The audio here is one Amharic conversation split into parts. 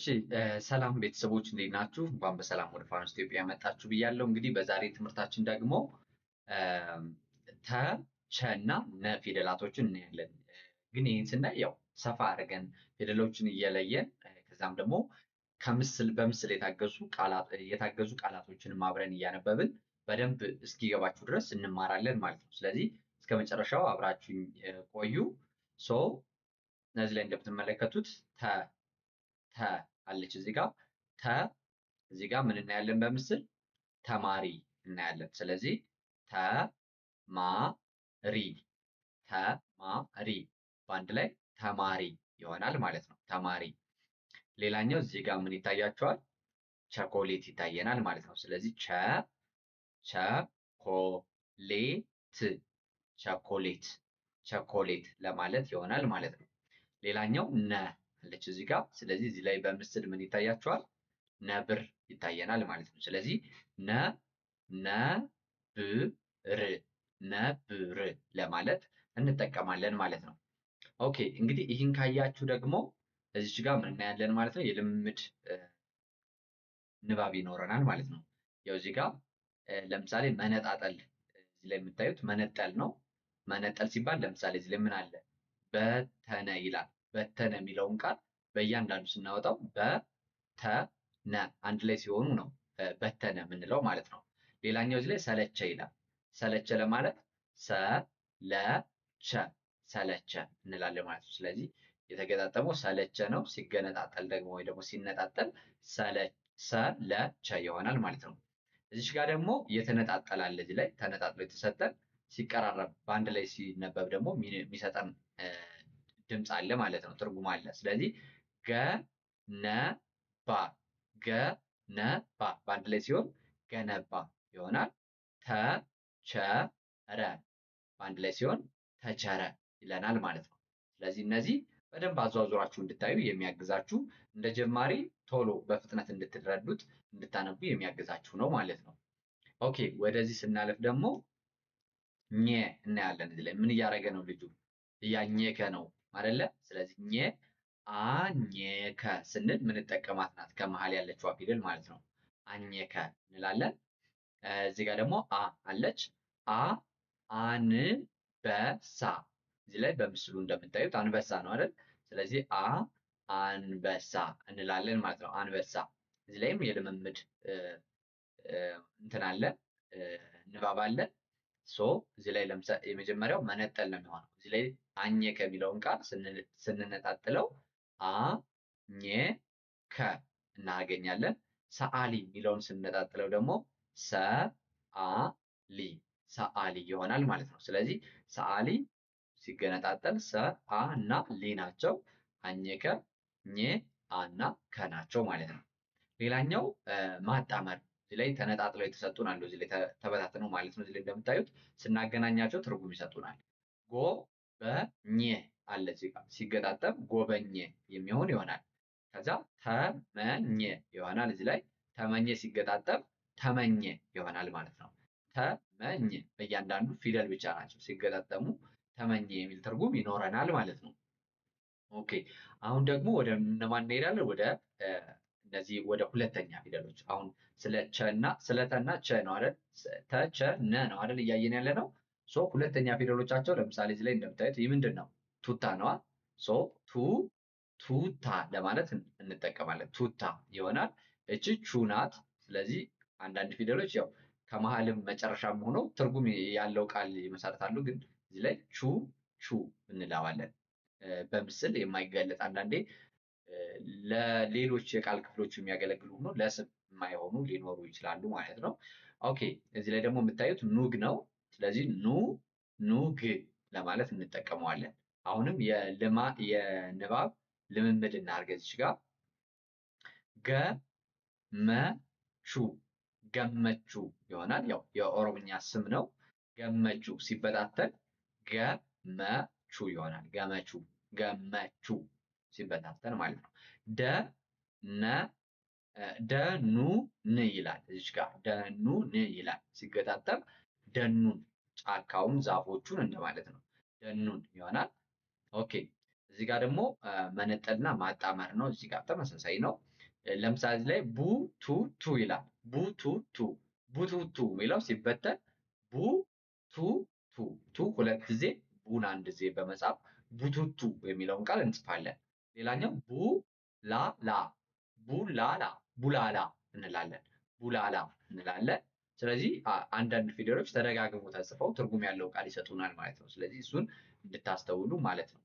እሺ ሰላም ቤተሰቦች እንዴት ናችሁ? እንኳን በሰላም ወደ ፋኖስ ኢትዮጵያ መጣችሁ ብያለሁ። እንግዲህ በዛሬ ትምህርታችን ደግሞ ተ፣ ቸ እና ነ ፊደላቶችን እናያለን። ግን ይህን ስናይ ያው ሰፋ አድርገን ፊደሎችን እየለየን ከዛም ደግሞ በምስል የታገዙ ቃላቶችንም አብረን እያነበብን በደንብ እስኪገባችሁ ድረስ እንማራለን ማለት ነው። ስለዚህ እስከ መጨረሻው አብራችሁኝ ቆዩ። እነዚህ ላይ እንደምትመለከቱት ተ አለች እዚህ ጋር እዚህ ጋር ምን እናያለን? በምስል ተማሪ እናያለን። ስለዚህ ተማሪ በአንድ ላይ ተማሪ ይሆናል ማለት ነው። ተማሪ። ሌላኛው እዚህ ጋር ምን ይታያቸዋል? ቸኮሌት ይታየናል ማለት ነው። ስለዚህ ቸኮሌት ለማለት ይሆናል ማለት ነው። ሌላኛው ነ አለች እዚህ ጋር። ስለዚህ እዚህ ላይ በምስል ምን ይታያቸዋል? ነብር ይታየናል ማለት ነው። ስለዚህ ነብር ለማለት እንጠቀማለን ማለት ነው። ኦኬ እንግዲህ ይህን ካያችሁ ደግሞ እዚች ጋር ምን እናያለን ማለት ነው? የልምምድ ንባብ ይኖረናል ማለት ነው። ያው እዚህ ጋር ለምሳሌ መነጣጠል እዚህ ላይ የምታዩት መነጠል ነው። መነጠል ሲባል ለምሳሌ እዚህ ላይ ምን አለ? በተነ ይላል። በተነ የሚለውን ቃል በእያንዳንዱ ስናወጣው በተነ አንድ ላይ ሲሆኑ ነው በተነ የምንለው ማለት ነው። ሌላኛው እዚህ ላይ ሰለቸ ይላል። ሰለቸ ለማለት ሰለቸ እንላለን ማለት ነው። ስለዚህ የተገጣጠመው ሰለቸ ነው። ሲገነጣጠል ደግሞ ወይ ደግሞ ሲነጣጠል ሰለቸ ይሆናል ማለት ነው። እዚች ጋር ደግሞ የተነጣጠለ አለ እዚህ ላይ ተነጣጥሎ የተሰጠን ሲቀራረብ በአንድ ላይ ሲነበብ ደግሞ የሚሰጠን ድምፅ አለ ማለት ነው። ትርጉም አለ። ስለዚህ ገነባ በአንድ ላይ ሲሆን ገነባ ይሆናል። ተቸረ በአንድ ላይ ሲሆን ተቸረ ይለናል ማለት ነው። ስለዚህ እነዚህ በደንብ አዟዙራችሁ እንድታዩ የሚያግዛችሁ እንደ ጀማሪ ቶሎ በፍጥነት እንድትረዱት እንድታነቡ የሚያግዛችሁ ነው ማለት ነው። ኦኬ ወደዚህ ስናለፍ ደግሞ ኘ እናያለን። እዚህ ላይ ምን እያደረገ ነው ልጁ? እያኘከ ነው አይደለ? ስለዚህ አኘከ ስንል ምንጠቀማት ናት ከመሃል ያለችዋ ፊደል ማለት ነው። አኘከ እንላለን። እዚህ ጋር ደግሞ አ አለች። አንበሳ እዚህ ላይ በምስሉ እንደምታዩት አንበሳ ነው አይደል? ስለዚህ አንበሳ እንላለን ማለት ነው። አንበሳ እዚህ ላይም የልምምድ እንትን አለ ንባብ አለ። እዚህ ላይ ለምሳሌ የመጀመሪያው መነጠል ነው የሚሆነው። እዚህ ላይ አኘከ የሚለውን ቃል ስንነጣጥለው አኘከ እናገኛለን። ሰዓሊ የሚለውን ስንነጣጥለው ደግሞ ሰዓሊ ይሆናል ማለት ነው። ስለዚህ ሰዓሊ ሲገነጣጠል ሰአ እና ሊ ናቸው። አኘከ ኘ አ እና ከ ናቸው ማለት ነው። ሌላኛው ማጣመር እዚህ ላይ ተነጣጥለው የተሰጡን አሉ። እዚህ ላይ ተበታትነው ማለት ነው። እዚህ ላይ እንደምታዩት ስናገናኛቸው ትርጉም ይሰጡናል። ጎበኘ አለ እዚህ ጋር ሲገጣጠም ጎበኘ የሚሆን ይሆናል። ከዛ ተመኘ ይሆናል። እዚህ ላይ ተመኘ ሲገጣጠም ተመኘ ይሆናል ማለት ነው። ተመኘ በእያንዳንዱ ፊደል ብቻ ናቸው ሲገጣጠሙ ተመኘ የሚል ትርጉም ይኖረናል ማለት ነው። ኦኬ አሁን ደግሞ ወደ እነማን እንሄዳለን? ወደ እነዚህ ወደ ሁለተኛ ፊደሎች። አሁን ስለ ቸ እና ስለ ተ እና ቸ ነው አይደል? ተ ቸ ነ ነው አይደል እያየን ያለ ነው። ሁለተኛ ፊደሎቻቸው ለምሳሌ እዚህ ላይ እንደምታዩት ይህ ምንድን ነው? ቱታ ነዋ። ቱታ ለማለት እንጠቀማለን። ቱታ ይሆናል። እቺ ቹ ናት። ስለዚህ አንዳንድ ፊደሎች ያው ከመሃልም መጨረሻም ሆነው ትርጉም ያለው ቃል ይመሰርታሉ። ግን እዚህ ላይ ቹ እንለዋለን። በምስል የማይገለጥ አንዳንዴ ለሌሎች የቃል ክፍሎች የሚያገለግሉ ሆኖ ለስም የማይሆኑ ሊኖሩ ይችላሉ ማለት ነው። ኦኬ እዚህ ላይ ደግሞ የምታዩት ኑግ ነው። ስለዚህ ኑግ ለማለት እንጠቀመዋለን። አሁንም የንባብ ልምምድ እናድርግ። እዚህ ጋር ገመቹ ይሆናል። ያው የኦሮምኛ ስም ነው። ገመቹ ሲበታተን ገመቹ ይሆናል። ገመቹ ሲበታተን ማለት ነው። ደኑን ይላል። እዚች ጋር ደኑን ይላል። ሲገጣጠም ደኑን ጫካውን ዛፎቹን እንደማለት ነው። ደኑን ይሆናል። ኦኬ እዚህ ጋር ደግሞ መነጠልና ማጣመር ነው። እዚህ ጋር ተመሳሳይ ነው። ለምሳሌ እዚህ ላይ ቡ ቱ ቱ ይላል። ቡ ቱ ቱ ቡቱቱ የሚለው ሲበተን ቡ ቱ ቱ ቱ ሁለት ጊዜ ቡን አንድ ጊዜ በመጻፍ ቡቱቱ የሚለውን ቃል እንጽፋለን። ሌላኛው ቡ ላ ላ ቡላላ ቡላላ እንላለን። ቡላላ እንላለን። ስለዚህ አንዳንድ ፊደሎች ተደጋግመው ተጽፈው ትርጉም ያለው ቃል ይሰጡናል ማለት ነው። ስለዚህ እሱን እንድታስተውሉ ማለት ነው።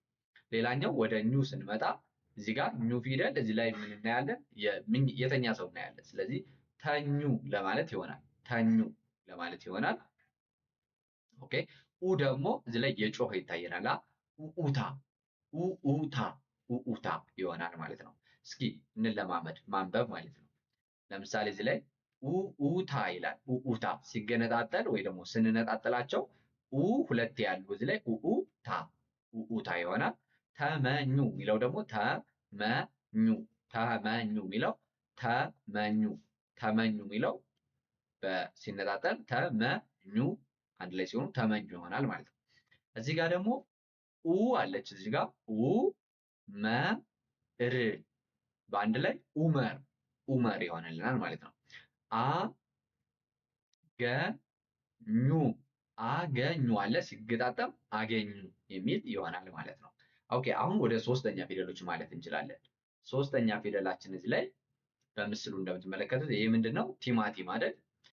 ሌላኛው ወደ ኙ ስንመጣ እዚህ ጋር ኙ ፊደል እዚህ ላይ ምን እናያለን? የተኛ ሰው እናያለን። ስለዚህ ተኙ ለማለት ይሆናል። ተኙ ለማለት ይሆናል። ኦኬ ኡ ደግሞ እዚህ ላይ የጮኸ ይታየናል። ኡኡታ ኡኡታ ኡኡታ ይሆናል ማለት ነው። እስኪ እንለማመድ ማንበብ ማለት ነው። ለምሳሌ እዚህ ላይ ኡኡታ ይላል። ኡኡታ ሲገነጣጠል ወይ ደግሞ ስንነጣጥላቸው ኡ ሁለት ያሉ እዚህ ላይ ኡኡታ ኡኡታ ይሆናል። ተመኙ የሚለው ደግሞ ተመኙ ተመኙ የሚለው ተመኙ ተመኙ የሚለው ሲነጣጠል ተመኙ አንድ ላይ ሲሆኑ ተመኙ ይሆናል ማለት ነው። እዚህ ጋር ደግሞ ኡ አለች። እዚህ ጋር ኡ መ ር በአንድ ላይ ኡመር ኡመር ይሆንልናል ማለት ነው። አ ገ ኙ አገኙ አለ ሲገጣጠም አገኙ የሚል ይሆናል ማለት ነው። ኦኬ አሁን ወደ ሶስተኛ ፊደሎች ማለት እንችላለን። ሶስተኛ ፊደላችን እዚህ ላይ በምስሉ እንደምትመለከቱት ይሄ ምንድነው? ቲማቲም አይደል?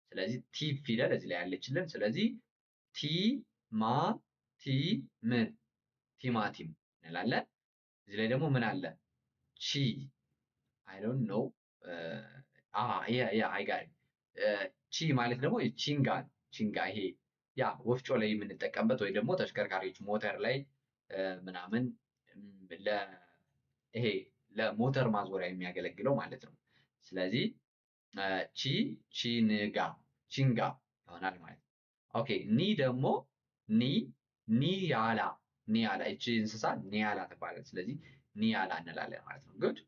ስለዚህ ቲ ፊደል እዚህ ላይ ያለችልን። ስለዚህ ቲ ማ ቲ ምን ቲማቲም እንላለን። እዚህ ላይ ደግሞ ምን አለ? ቺ አይ ዶንት ኖ አይ ጋር ቺ ማለት ደግሞ ቺንጋ ቺንጋ ይሄ ያ ወፍጮ ላይ የምንጠቀምበት ወይ ደግሞ ተሽከርካሪዎች ሞተር ላይ ምናምን ይሄ ለሞተር ማዞሪያ የሚያገለግለው ማለት ነው። ስለዚህ ቺ ቺንጋ ቺንጋ ይሆናል ማለት ነው። ኦኬ ኒ ደግሞ ኒ ኒያላ ኒያላ እቺ እንስሳ ኒያላ ትባላለች። ስለዚህ ኒያላ እንላለን ማለት ነው። ጉድ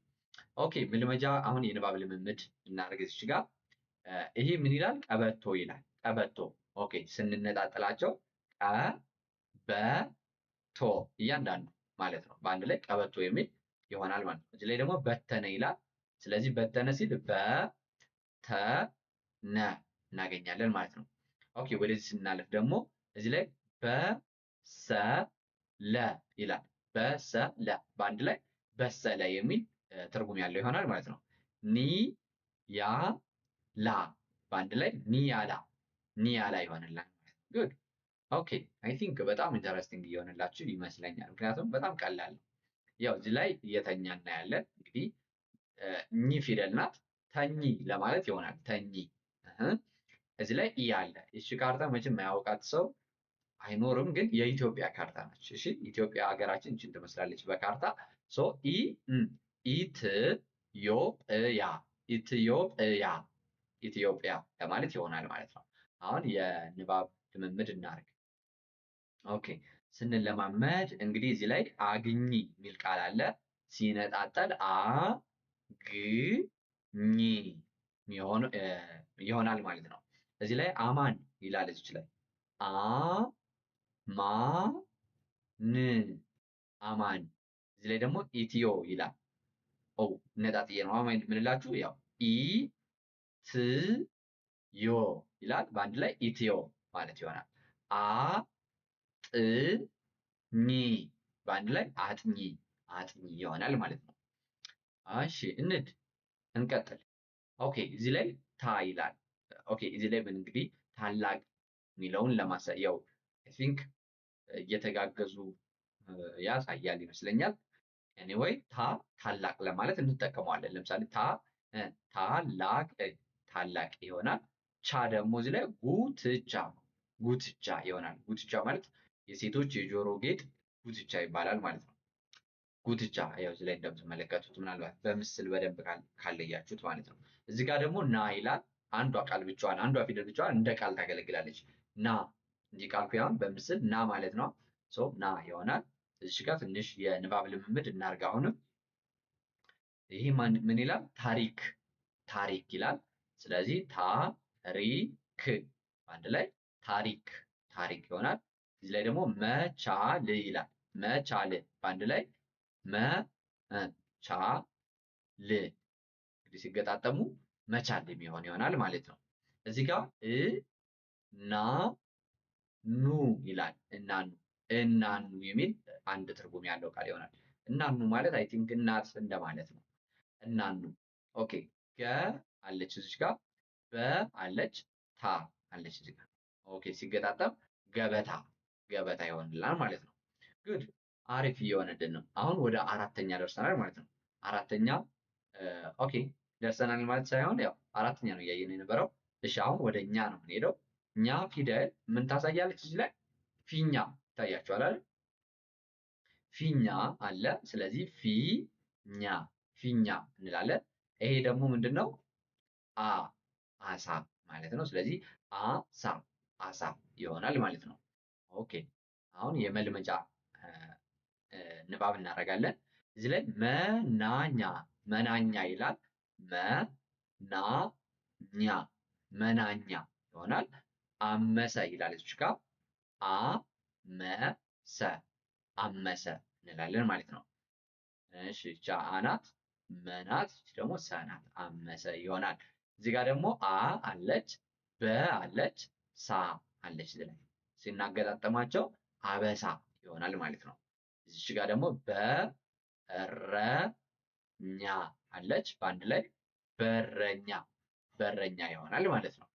ኦኬ መልመጃ አሁን የንባብ ልምምድ እናደርግ እዚህ ጋር ይሄ ምን ይላል? ቀበቶ ይላል። ቀበቶ ኦኬ ስንነጣጥላቸው ቀበቶ እያንዳንዱ ማለት ነው በአንድ ላይ ቀበቶ የሚል ይሆናል ማለት ነው። እዚህ ላይ ደግሞ በተነ ይላል። ስለዚህ በተነ ሲል በተነ እናገኛለን ማለት ነው። ኦኬ ወደዚህ ስናልፍ ደግሞ እዚህ ላይ በሰለ ይላል። በሰለ በአንድ ላይ በሰለ የሚል ትርጉም ያለው ይሆናል ማለት ነው። ኒ ያ ላ በአንድ ላይ ኒያላ ኒያላ ይሆንላል። ጉድ ኦኬ አይ ቲንክ በጣም ኢንተረስቲንግ እየሆነላችሁ ይመስለኛል። ምክንያቱም በጣም ቀላል ነው። ያው እዚህ ላይ እየተኛ እናያለን። እንግዲህ ኝ ፊደል ናት። ተኚ ለማለት ይሆናል። ተኚ እዚህ ላይ ኢ አለ። እሺ ካርታ መቼም የማያውቃት ሰው አይኖርም፣ ግን የኢትዮጵያ ካርታ ነች። እሺ ኢትዮጵያ ሀገራችን እችን ትመስላለች በካርታ ሶ ኢ ኢትዮጵያ ኢትዮጵያ ኢትዮጵያ ለማለት ይሆናል ማለት ነው። አሁን የንባብ ልምምድ እናርግ። ኦኬ ስንለማመድ እንግዲህ እዚህ ላይ አግኚ የሚል ቃል አለ። ሲነጣጠል ግ ኝ ይሆናል ማለት ነው። እዚህ ላይ አማን ይላል። እዚች ላይ ማ ን አማን። እዚህ ላይ ደግሞ ኢትዮ ይላል። ኦ ነጣጥዬ ነው አማን ምንላችሁ ያው ኢ ት ዮ ይላል። በአንድ ላይ ኢትዮ ማለት ይሆናል። አ ጥ ኝ በአንድ ላይ አጥኚ አጥኚ ይሆናል ማለት ነው። እሺ እንቀጥል። ኦኬ እዚህ ላይ ታ ይላል። ኦኬ እዚህ ላይ እንግዲህ ታላቅ የሚለውን ለማሳየው አይ ቲንክ እየተጋገዙ ያሳያል ይመስለኛል። ኤኒዌይ ታላቅ ለማለት እንጠቀመዋለን። ለምሳሌ ታላቅ ታላቅ ይሆናል። ቻ ደግሞ እዚህ ላይ ጉትቻ ጉትቻ ይሆናል። ጉትቻ ማለት የሴቶች የጆሮ ጌጥ ጉትቻ ይባላል ማለት ነው። ጉትቻ ያው እዚህ ላይ እንደምትመለከቱት ምናልባት በምስል በደንብ ካለያችሁት ማለት ነው። እዚህ ጋር ደግሞ ና ይላል። አንዷ ቃል ብቻዋን አንዷ ፊደል ብቻዋን እንደ ቃል ታገለግላለች። ና እንጂ ቃልኩ ያው በምስል ና ማለት ነው። ሶ ና ይሆናል። እዚህ ጋር ትንሽ የንባብ ልምምድ እናርግ። አሁንም ይሄ ምን ይላል? ታሪክ ታሪክ ይላል። ስለዚህ ታሪክ አንድ ላይ ታሪክ ታሪክ ይሆናል። እዚህ ላይ ደግሞ መቻል ይላል። መቻል በአንድ ላይ መቻል እንግዲህ ሲገጣጠሙ መቻል የሚሆን ይሆናል ማለት ነው። እዚህ ጋር እና ኑ ይላል። እናኑ እናኑ የሚል አንድ ትርጉም ያለው ቃል ይሆናል። እናኑ ማለት አይ ቲንክ እናት እንደማለት ነው። እናኑ ኦኬ። ገ አለች እዚች ጋር፣ በ አለች፣ ታ አለች እዚህ ጋር። ኦኬ ሲገጣጠም ገበታ ገበታ ይሆንልናል ማለት ነው። ጉድ አሪፍ እየሆነልን ነው። አሁን ወደ አራተኛ ደርሰናል ማለት ነው። አራተኛ ኦኬ ደርሰናል ማለት ሳይሆን ያው አራተኛ ነው እያየን የነበረው። እሺ አሁን ወደ እኛ ነው የምንሄደው። እኛ ፊደል ምን ታሳያለች እዚህ ላይ? ፊኛ ይታያችኋል አይደል? ፊኛ አለ። ስለዚህ ፊኛ ፊኛ እንላለን። ይሄ ደግሞ ምንድነው? አ አሳ ማለት ነው። ስለዚህ አሳ አሳ ይሆናል ማለት ነው። ኦኬ አሁን የመልመጃ ንባብ እናደርጋለን። እዚህ ላይ መናኛ መናኛ ይላል። መናኛ መናኛ ይሆናል። አመሰ ይላል እዚች ጋር። አመሰ አመሰ እንላለን ማለት ነው። እሺ እቺ አናት መናት፣ እቺ ደግሞ ሰናት አመሰ ይሆናል። እዚህ ጋር ደግሞ አ አለች፣ በ አለች፣ ሳ አለች። እዚህ ላይ ሲናገጣጠማቸው አበሳ ይሆናል ማለት ነው። እዚች ጋር ደግሞ በረኛ አለች፣ በአንድ ላይ በረኛ በረኛ ይሆናል ማለት ነው።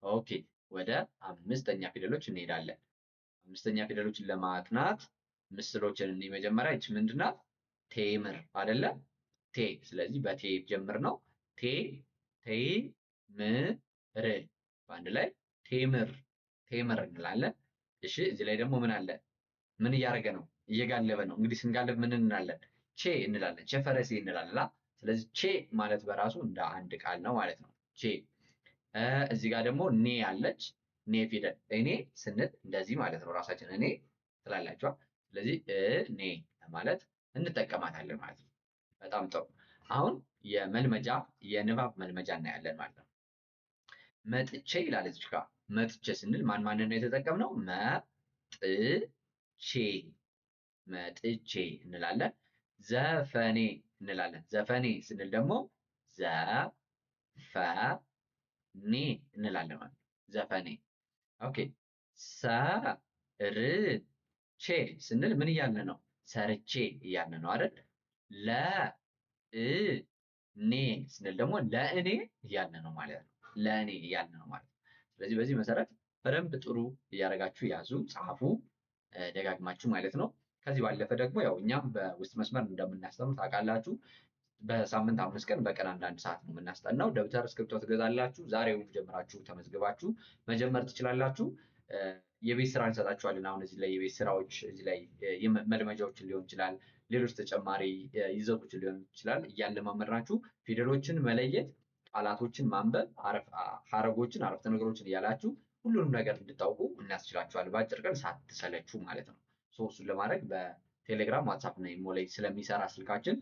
ኦኬ ወደ አምስተኛ ፊደሎች እንሄዳለን። አምስተኛ ፊደሎችን ለማጥናት ምስሎችን እንይ። መጀመሪያ ይች ምንድናት? ቴምር አይደለ? ቴ ስለዚህ በቴ ጀምር ነው። ቴ ቴ ም ር በአንድ ላይ ቴምር ቴምር እንላለን። እሺ እዚህ ላይ ደግሞ ምን አለ? ምን እያደረገ ነው? እየጋለበ ነው። እንግዲህ ስንጋልብ ምን እንላለን? ቼ እንላለን። ቸፈረሴ እንላለን። ስለዚህ ቼ ማለት በራሱ እንደ አንድ ቃል ነው ማለት ነው። ቼ እዚህ ጋር ደግሞ ኔ አለች። ኔ ፊደል እኔ ስንል እንደዚህ ማለት ነው። ራሳችን እኔ ትላላችኋ። ስለዚህ እኔ ለማለት እንጠቀማታለን ማለት ነው። በጣም ጥሩ። አሁን የመልመጃ የንባብ መልመጃ እናያለን ማለት ነው። መጥቼ ይላል እዚህ ጋር። መጥቼ ስንል ማን ማንን ነው የተጠቀምነው? መጥቼ መጥቼ እንላለን። ዘፈኔ እንላለን። ዘፈኔ ስንል ደግሞ ዘፈኔ እንላለን ማለት ነው። ዘፈኔ ኦኬ። ሰርቼ ስንል ምን እያልን ነው? ሰርቼ እያልን ነው አይደል? ለእኔ ስንል ደግሞ ለእኔ እያልን ነው ማለት ነው። ለእኔ እያልን ነው ማለት ነው። ስለዚህ በዚህ መሰረት በደንብ ጥሩ እያደረጋችሁ ያዙ፣ ጻፉ ደጋግማችሁ ማለት ነው። ከዚህ ባለፈ ደግሞ ያው እኛም በውስጥ መስመር እንደምናስተምር ታውቃላችሁ። በሳምንት 5 ቀን በቀን አንዳንድ ሰዓት ነው የምናስጠናው። ደብተር እስክሪብቶ ትገዛላችሁ። ዛሬው ጀምራችሁ ተመዝግባችሁ መጀመር ትችላላችሁ። የቤት ስራ እንሰጣችኋለን። አሁን እዚህ ላይ የቤት ስራዎች እዚህ ላይ መልመጃዎችን ሊሆን ይችላል፣ ሌሎች ተጨማሪ ይዘቶችን ሊሆን ይችላል። እያለማመድናችሁ ፊደሎችን መለየት፣ ቃላቶችን ማንበብ፣ ሀረጎችን፣ አረፍተ ነገሮችን እያላችሁ ሁሉንም ነገር እንድታውቁ እናስችላችኋል። በአጭር ቀን ሳትሰለችሁ ማለት ነው። እሱን ለማድረግ በቴሌግራም ዋትሳፕ እና ኢሞ ላይ ስለሚሰራ ስልካችን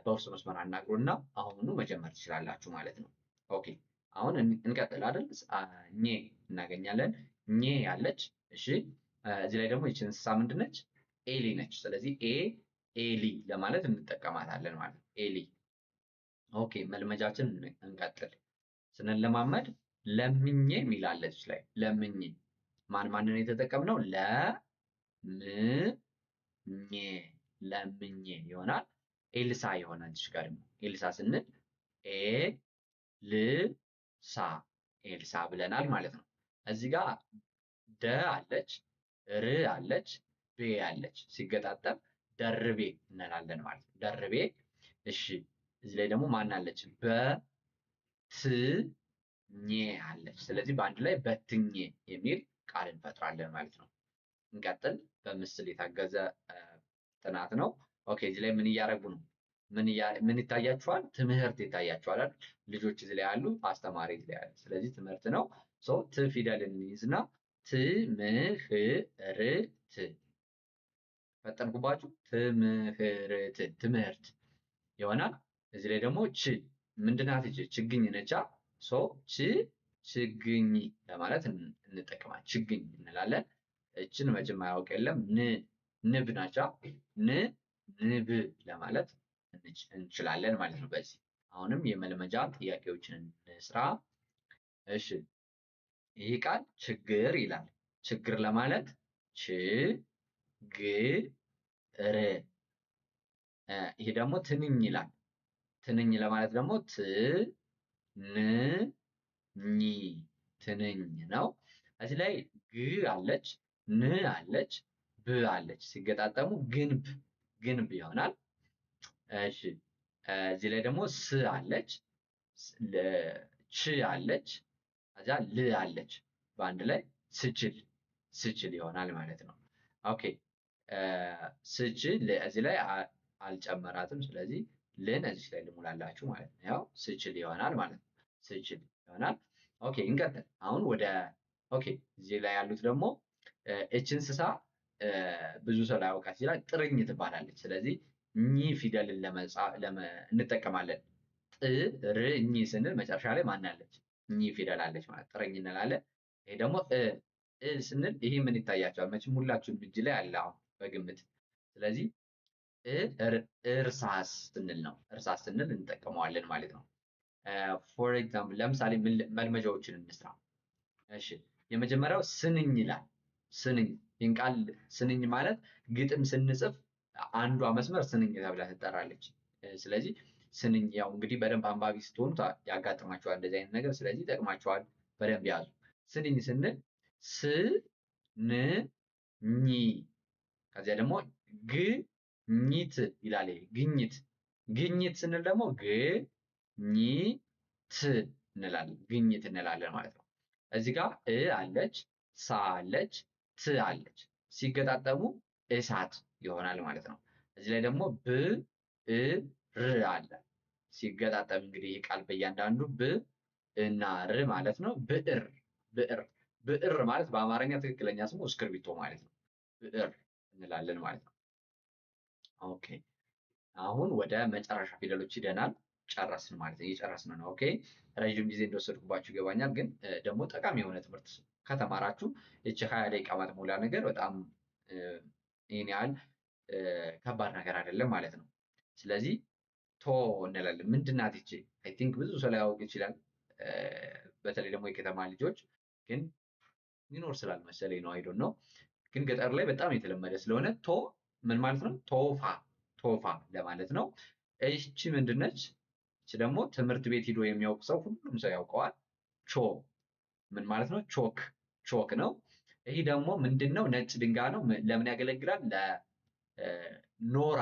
በውስጥ መስመር አናግሩና አሁኑኑ መጀመር ትችላላችሁ ማለት ነው። ኦኬ አሁን እንቀጥል አይደል? ኘ እናገኛለን። ኘ ያለች እሺ። እዚህ ላይ ደግሞ ይቺ እንስሳ ምንድነች? ኤሊ ነች። ስለዚህ ኤሊ ለማለት እንጠቀማታለን ማለት ነው። ኤሊ ኦኬ። መልመጃችን እንቀጥል። ስንለማመድ ለምኜ የሚላለች ላይ ለምኜ ማንን የተጠቀምነው? ለምኜ ለምኜ ይሆናል። ኤልሳ ይሆናል። እዚህ ጋር ደግሞ ኤልሳ ስንል ኤልሳ ኤልሳ ብለናል ማለት ነው። እዚህ ጋር ደ አለች፣ ር አለች፣ ቤ አለች። ሲገጣጠም ደርቤ እንላለን ማለት ነው። ደርቤ እሺ። እዚህ ላይ ደግሞ ማን አለች? በትኜ አለች። ስለዚህ በአንድ ላይ በትኜ የሚል ቃል እንፈጥራለን ማለት ነው። እንቀጥል። በምስል የታገዘ ጥናት ነው። ኦኬ እዚህ ላይ ምን እያደረጉ ነው? ምን ይታያችኋል? ትምህርት ይታያችኋል አይደል? ልጆች እዚህ ላይ ያሉ፣ አስተማሪ እዚህ ላይ ያሉ። ስለዚህ ትምህርት ነው። ት ፊደልን እንይዝና ትምህርት ፈጠንኩባችሁ። ትምህርት ትምህርት ይሆናል። እዚህ ላይ ደግሞ ች ምንድናት? ችግኝ ነቻ። ች ችግኝ ለማለት እንጠቀማለን። ችግኝ እንላለን። እችን መቼም አያውቅ የለም። ንብ ናቻ። ንብ ለማለት እንችላለን ማለት ነው። በዚህ አሁንም የመልመጃ ጥያቄዎችን እንስራ። እሺ ይህ ቃል ችግር ይላል። ችግር ለማለት ችግር። ይሄ ደግሞ ትንኝ ይላል። ትንኝ ለማለት ደግሞ ትንኝ ትንኝ ነው። እዚህ ላይ ግ አለች፣ ን አለች፣ ብ አለች። ሲገጣጠሙ ግንብ ግንብ ይሆናል። እሺ እዚህ ላይ ደግሞ ስ አለች፣ ች አለች፣ ከዛ ል አለች። በአንድ ላይ ስችል ስችል ይሆናል ማለት ነው። ኦኬ ስችል እዚህ ላይ አልጨመራትም። ስለዚህ ልን እዚህ ላይ ልሙላላችሁ ማለት ነው። ያው ስችል ይሆናል ማለት ነው። ስችል ይሆናል። ኦኬ እንቀጥል። አሁን ወደ ኦኬ እዚህ ላይ ያሉት ደግሞ እች እንስሳ ብዙ ሰው ላያውቃት ይችላል። ጥርኝ ትባላለች። ስለዚህ ኝ ፊደልን እንጠቀማለን። ጥርኝ ስንል መጨረሻ ላይ ማን አለች? ኝ ፊደል አለች ማለት ጥርኝ እንላለን። ይሄ ደግሞ ስንል ይሄ ምን ይታያቸዋል? መቼም ሁላችሁም እጅ ላይ አለ አሁን በግምት። ስለዚህ እርሳስ ስንል ነው። እርሳስ ስንል እንጠቀመዋለን ማለት ነው። ፎር ኤግዛምፕል ለምሳሌ መልመጃዎችን እንስራ። እሺ የመጀመሪያው ስንኝ ይላል። ስንኝ ይህን ቃል ስንኝ ማለት ግጥም ስንጽፍ አንዷ መስመር ስንኝ ተብላ ትጠራለች። ስለዚህ ስንኝ ያው እንግዲህ በደንብ አንባቢ ስትሆኑ ያጋጥማችኋል እንደዚህ አይነት ነገር። ስለዚህ ይጠቅማችኋል፣ በደንብ ያዙ። ስንኝ ስንል ስ ን ኝ ከዚያ ደግሞ ግኝት ይላል። ግኝት ግኝት ስንል ደግሞ ግኝት እንላለን። ግኝት እንላለን ማለት ነው። እዚህ ጋር አለች፣ ሳ አለች፣ ት አለች። ሲገጣጠሙ እሳት ይሆናል ማለት ነው። እዚህ ላይ ደግሞ ር አለ። ሲገጣጠም እንግዲህ ይህ ቃል በእያንዳንዱ እና ር ማለት ነው። ብዕር ብዕር ብዕር ማለት በአማርኛ ትክክለኛ ስሙ እስክርቢቶ ማለት ነው። ብዕር እንላለን ማለት ነው። ኦኬ አሁን ወደ መጨረሻ ፊደሎች ሂደናል። ጨረስን ማለት ነው። እየጨረስን ነው። ኦኬ ረዥም ጊዜ እንደወሰድኩባችሁ ይገባኛል። ግን ደግሞ ጠቃሚ የሆነ ትምህርት ከተማራችሁ እቺ 20 ደቂቃ ማትሞላ ነገር በጣም ይህን ያህል ከባድ ነገር አይደለም ማለት ነው። ስለዚህ ቶ እንላለን። ምንድን ናት ይቺ? አይ ቲንክ ብዙ ሰው ላያውቅ ይችላል። በተለይ ደግሞ የከተማ ልጆች ግን ይኖር ስላልመሰለኝ ነው። አይዶን ነው። ግን ገጠር ላይ በጣም የተለመደ ስለሆነ ቶ ምን ማለት ነው? ቶፋ ቶፋ ለማለት ነው። እቺ ምንድነች? እቺ ደግሞ ትምህርት ቤት ሂዶ የሚያውቅ ሰው ሁሉም ሰው ያውቀዋል። ቾ ምን ማለት ነው? ቾክ ቾክ ነው። ይሄ ደግሞ ምንድነው? ነጭ ድንጋይ ነው። ለምን ያገለግላል? ለኖራ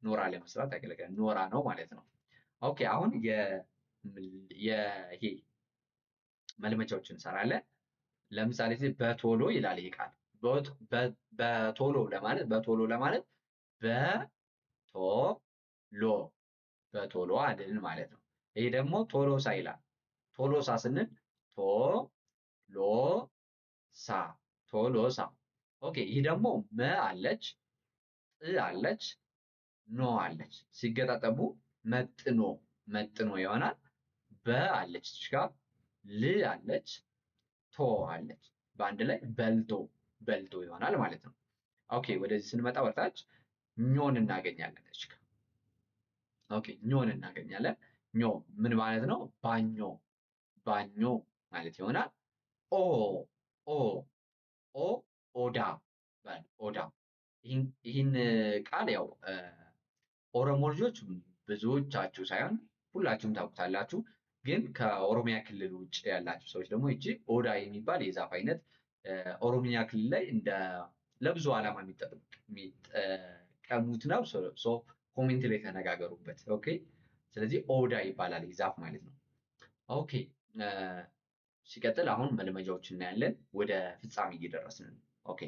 ኖራ ለመስራት ያገለግላል። ኖራ ነው ማለት ነው። ኦኬ አሁን ይሄ መልመጃዎችን እንሰራለን። ለምሳሌ በቶሎ ይላል ይሄ ቃል። በቶሎ ለማለት በቶሎ በቶሎ አድን ማለት ነው። ይሄ ደግሞ ቶሎሳ ይላል። ቶሎሳ ስንል ቶሎሳ ቶሎሳ። ኦኬ ይህ ደግሞ መ አለች፣ ጥ አለች፣ ኖ አለች። ሲገጣጠሙ መጥኖ መጥኖ ይሆናል። በ አለች እዚህ ጋር፣ ል አለች፣ ቶ አለች። በአንድ ላይ በልቶ በልቶ ይሆናል ማለት ነው። ኦኬ ወደዚህ ስንመጣ ወርታች ኞን እናገኛለን እዚህ ጋር። ኦኬ ኞን እናገኛለን። ኞ ምን ማለት ነው? ባኞ ባኞ ማለት ይሆናል። ኦ ኦ ኦ ኦዳ ኦዳ። ይህን ቃል ያው ኦሮሞ ልጆች ብዙዎቻችሁ ሳይሆን ሁላችሁም ታውቁታላችሁ። ግን ከኦሮሚያ ክልል ውጭ ያላችሁ ሰዎች ደግሞ እቺ ኦዳ የሚባል የዛፍ አይነት ኦሮሚያ ክልል ላይ እንደ ለብዙ ዓላማ የሚጠቀሙት ነው። ሶ ኮሜንት ላይ ተነጋገሩበት። ኦኬ ስለዚህ ኦዳ ይባላል ዛፍ ማለት ነው። ኦኬ ሲቀጥል አሁን መልመጃዎች እናያለን። ወደ ፍጻሜ እየደረስን ነው። ኦኬ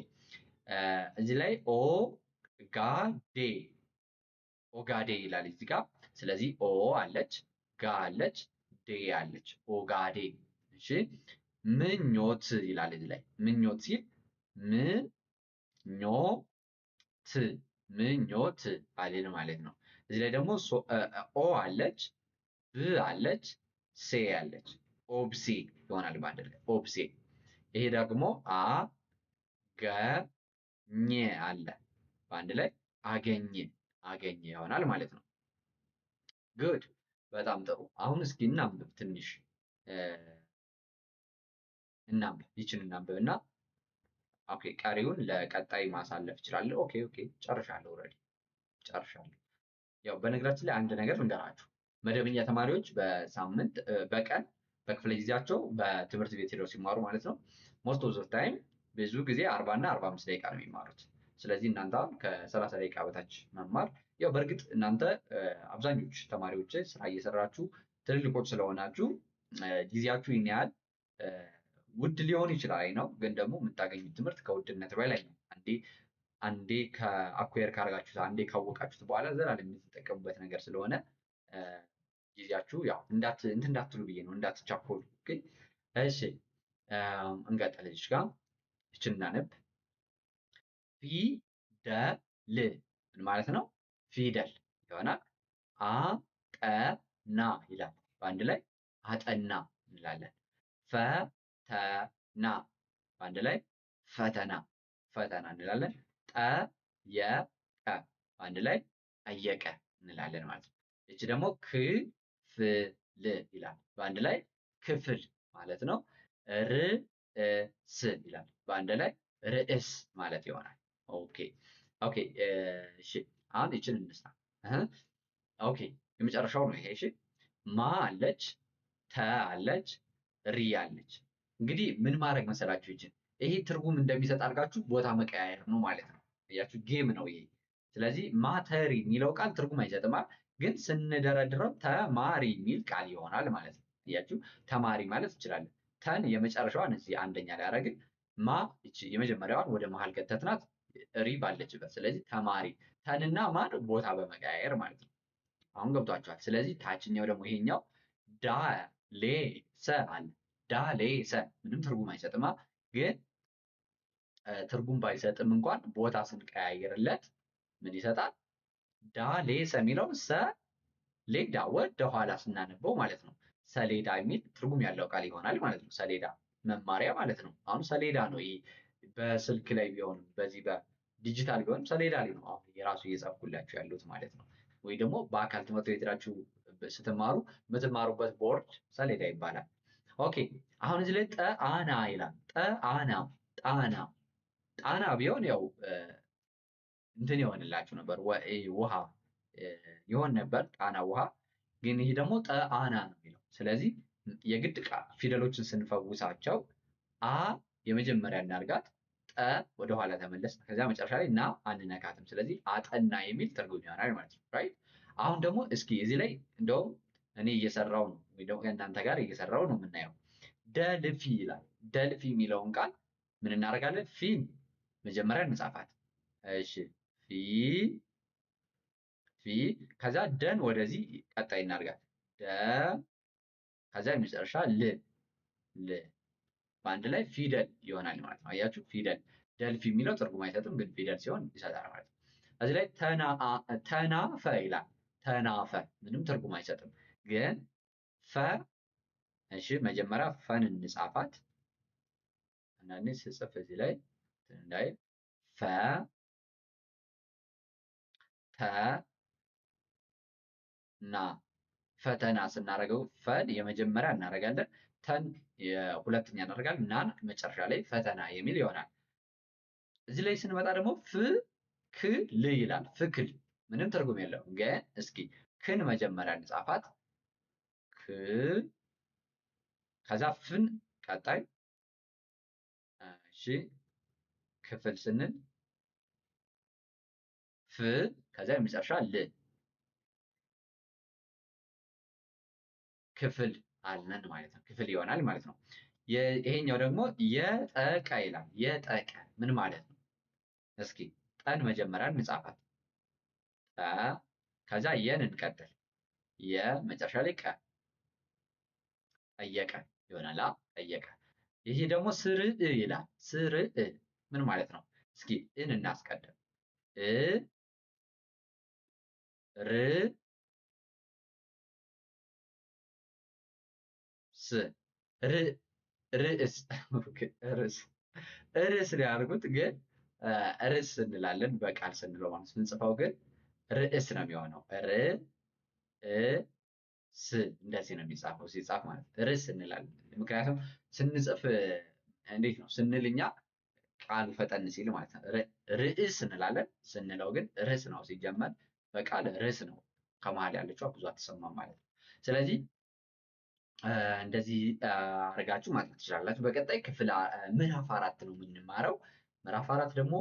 እዚህ ላይ ኦጋዴ ኦጋዴ ይላል እዚህ ጋር። ስለዚህ ኦ አለች፣ ጋ አለች፣ ዴ አለች። ኦጋዴ። እሺ ምኞት ይላል እዚህ ላይ። ምኞት ሲል ምኞት ምኞት አለን ማለት ነው። እዚህ ላይ ደግሞ ኦ አለች፣ ብ አለች፣ ሴ አለች። ኦብሴ ይሆናል በአንድ ላይ ኦብሴ። ይሄ ደግሞ አገኘ አለ በአንድ ላይ አገኘ አገኘ ይሆናል ማለት ነው። ጉድ በጣም ጥሩ። አሁን እስኪ እናንብብ ትንሽ እናንብብ ይችን እናንብብና ኦኬ ቀሪውን ለቀጣይ ማሳለፍ እችላለሁ። ኦኬ ኦኬ ጨርሻለሁ። ኦልሬዲ ጨርሻለሁ። ያው በነገራችን ላይ አንድ ነገር ልንገራችሁ። መደበኛ ተማሪዎች በሳምንት በቀን በክፍለ ጊዜያቸው በትምህርት ቤት ሄደው ሲማሩ ማለት ነው ሞስት ኦፍ ዘ ታይም ብዙ ጊዜ 40 እና 45 ደቂቃ ነው የሚማሩት። ስለዚህ እናንተ አሁን ከ30 ደቂቃ በታች መማር ያው በእርግጥ እናንተ አብዛኞቹ ተማሪዎች ስራ እየሰራችሁ ትልልቆች ስለሆናችሁ ጊዜያችሁ ይህን ያህል ውድ ሊሆን ይችላል ነው። ግን ደግሞ የምታገኙት ትምህርት ከውድነት በላይ ነው። አንዴ ከአኩየር ካደረጋችሁት አንዴ ካወቃችሁት በኋላ ዘላለም የምትጠቀሙበት ነገር ስለሆነ ጊዜያችሁ ያው እንትን እንዳትሉ ብዬ ነው፣ እንዳትቻኮሉ። ግን እሺ እንቀጥል። እዚህ ጋር ይችን እናነብ። ፊደል ምን ማለት ነው? ፊደል ይሆናል። አጠና ይላል። በአንድ ላይ አጠና እንላለን። ፈተና በአንድ ላይ ፈተና ፈተና እንላለን። ጠየቀ በአንድ ላይ ጠየቀ እንላለን ማለት ነው። ይቺ ደግሞ ክፍል ይላል። በአንድ ላይ ክፍል ማለት ነው። ርዕስ ይላል። በአንድ ላይ ርዕስ ማለት ይሆናል። ኦኬ ኦኬ። እሺ አሁን ይችን እንስራ። ኦኬ የመጨረሻው ነው ይሄ። እሺ ማ አለች፣ ተ አለች፣ ሪ አለች። እንግዲህ ምን ማድረግ መሰላችሁ? ይሄ ትርጉም እንደሚሰጥ አድርጋችሁ ቦታ መቀያየር ነው ማለት ነው። እያችሁ ጌም ነው ይሄ። ስለዚህ ማተሪ የሚለው ቃል ትርጉም አይሰጥም፣ ግን ስንደረድረው ተማሪ የሚል ቃል ይሆናል ማለት ነው። እያችሁ ተማሪ ማለት እንችላለን። ተን የመጨረሻዋን እዚህ አንደኛ ላይ አደረግን። ማ እቺ የመጀመሪያዋን ወደ መሀል ከተትናት ሪ ባለችበት። ስለዚህ ተማሪ ተንና ማን ቦታ በመቀያየር ማለት ነው። አሁን ገብቷችኋል። ስለዚህ ታችኛው ደግሞ ይሄኛው ዳሌሰ አለ። ዳሌሰ ምንም ትርጉም አይሰጥማ፣ ግን ትርጉም ባይሰጥም እንኳን ቦታ ስንቀያየርለት ምን ይሰጣል? ዳሌሰ የሚለው ሰሌዳ ወደ ኋላ ስናነበው ማለት ነው። ሰሌዳ የሚል ትርጉም ያለው ቃል ይሆናል ማለት ነው። ሰሌዳ መማሪያ ማለት ነው። አሁን ሰሌዳ ነው ይሄ። በስልክ ላይ ቢሆንም በዚህ በዲጂታል ቢሆንም ሰሌዳ ላይ ነው አሁን የራሱ እየጻፍኩላችሁ ያሉት ማለት ነው። ወይ ደግሞ በአካል ትምህርት ቤት ሄዳችሁ ስትማሩ የምትማሩበት ቦርድ ሰሌዳ ይባላል። ኦኬ አሁን እዚህ ላይ ጠአና ይላል። ጠአና ጣና ጣና ቢሆን ያው እንትን ይሆንላችሁ ነበር፣ ውሃ ይሆን ነበር ጣና ውሃ። ግን ይሄ ደግሞ ጠአና ነው የሚለው። ስለዚህ የግድ ፊደሎችን ስንፈውሳቸው አ የመጀመሪያ እናርጋት፣ ጠ ወደኋላ ተመለስ፣ ከዚያ መጨረሻ ላይ ና አንነካትም። ስለዚህ አጠና የሚል ትርጉም ይሆናል ማለት ነው። ራይት። አሁን ደግሞ እስኪ እዚህ ላይ እንደውም እኔ እየሰራው ነው ወይ ደግሞ ከእናንተ ጋር እየሰራው ነው የምናየው። ደልፊ ይላል። ደልፊ የሚለውን ቃል ምን እናደርጋለን? ፊን መጀመሪያ እንጻፋት። እሺ ፊ ፊ ከዛ ደን ወደዚህ ቀጣይ እናርጋት። ደ ከዛ የመጨረሻ ል ል በአንድ ላይ ፊደል ይሆናል ማለት ነው። አያችሁ ፊደል። ደልፊ የሚለው ትርጉም አይሰጥም፣ ግን ፊደል ሲሆን ይሰጣል ማለት ነው። እዚህ ላይ ተናፈ ይላል። ተናፈ ምንም ትርጉም አይሰጥም፣ ግን ፈ እሺ መጀመሪያ ፈን እንጻፋት። አንዳንዴ ስጽፍ እዚህ ላይ እንዳይ ፈ ተ ና ፈተና ስናደርገው ፈን የመጀመሪያ እናደርጋለን፣ ተን የሁለተኛ እናደርጋለን፣ ናን መጨረሻ ላይ ፈተና የሚል ይሆናል። እዚህ ላይ ስንመጣ ደግሞ ፍክል ይላል። ፍክል ምንም ትርጉም የለውም፣ ግን እስኪ ክን መጀመሪያ እንጻፋት። ክ ከዛ ፍን ቀጣይ። እሺ ክፍል ስንል ፍ ከዛ የመጨረሻ ል ክፍል አለን ማለት ነው። ክፍል ይሆናል ማለት ነው። ይሄኛው ደግሞ የጠቀ ይላል። የጠቀ ምን ማለት ነው? እስኪ ጠን መጀመሪያ እንጻፋት። ጠ ከዛ የን እንቀጥል። የመጨረሻ ላይ ቀ ጠየቀ ይሆናል። ጠየቀ። ይሄ ደግሞ ስርዕ ይላል። ስርዕ ምን ማለት ነው? እስኪ እን እናስቀድም። ር ስ ርዕስ ርዕስ ሊያደርጉት ግን ርዕስ እንላለን በቃል ስንለው ማለት ስንጽፈው ግን ርዕስ ነው የሚሆነው። ስ እንደዚህ ነው የሚጻፈው ሲጻፍ ማለት ርዕስ እንላለን። ምክንያቱም ስንጽፍ እንዴት ነው ስንል እኛ ቃሉ ፈጠን ሲል ማለት ነው ርዕስ እንላለን። ስንለው ግን ርዕስ ነው ሲጀመር በቃል ርዕስ ነው ከመሀል ያለችው ብዙ አትሰማም ማለት ነው። ስለዚህ እንደዚህ አድርጋችሁ ማጥናት ትችላላችሁ። በቀጣይ ክፍል ምዕራፍ 4 ነው የምንማረው። ምዕራፍ 4 ደግሞ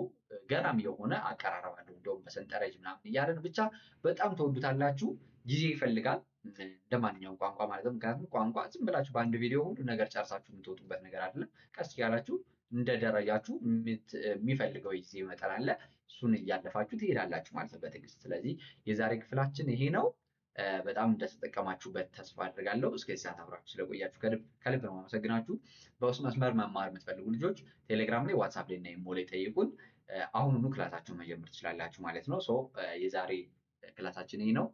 ገራሚ የሆነ አቀራረብ አለው። እንደውም በሰንጠረዥ ምናምን እያለን ብቻ በጣም ትወዱታላችሁ። ጊዜ ይፈልጋል እንደማንኛውም ቋንቋ ማለት ነው። ምክንያቱም ቋንቋ ዝም ብላችሁ በአንድ ቪዲዮ ሁሉ ነገር ጨርሳችሁ የምትወጡበት ነገር አይደለም። ቀስ እያላችሁ እንደ ደረጃችሁ የሚፈልገው ጊዜ መጠን አለ። እሱን እያለፋችሁ ትሄዳላችሁ ማለት ነው በትዕግስት። ስለዚህ የዛሬ ክፍላችን ይሄ ነው። በጣም እንደተጠቀማችሁበት ተስፋ አድርጋለሁ። እስከዚህ ሰዓት አብራችሁ ስለቆያችሁ ከልብ ነው የማመሰግናችሁ። በውስጥ መስመር መማር የምትፈልጉ ልጆች ቴሌግራም ላይ፣ ዋትሳፕ ላይ እና ኢሞ ላይ ጠይቁን። አሁኑኑ ክላሳችሁን መጀመር ትችላላችሁ ማለት ነው። የዛሬ ክላሳችን ይህ ነው።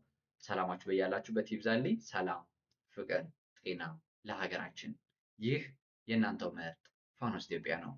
ሰላማችሁ በያላችሁበት ይብዛልኝ። ሰላም፣ ፍቅር፣ ጤና ለሀገራችን። ይህ የእናንተው ምርጥ ፋኖስ ኢትዮጵያ ነው።